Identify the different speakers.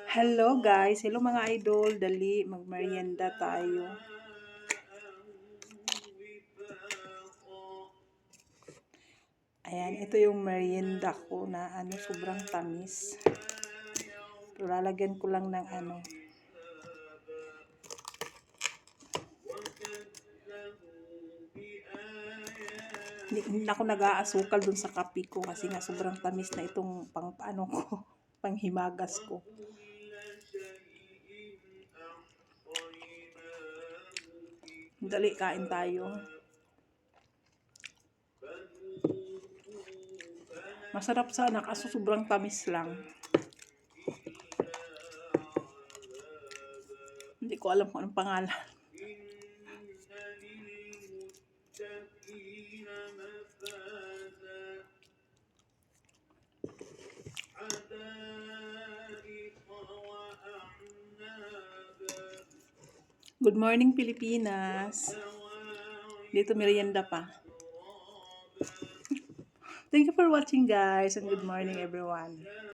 Speaker 1: Hello guys, hello mga idol, dali magmerienda tayo. Ayan, ito yung merienda ko na sobrang tamis. Pero lalagyan ko lang ng hindi na ako nag-aasukal dun sa kape ko kasi nga sobrang tamis na itong panghimagas ko. Dali, kain tayo. Masarap sana kaso sobrang tamis lang. Hindi ko alam kung anong pangalan. Good morning Pilipinas. Dito merienda pa. Thank you for watching guys and good morning everyone.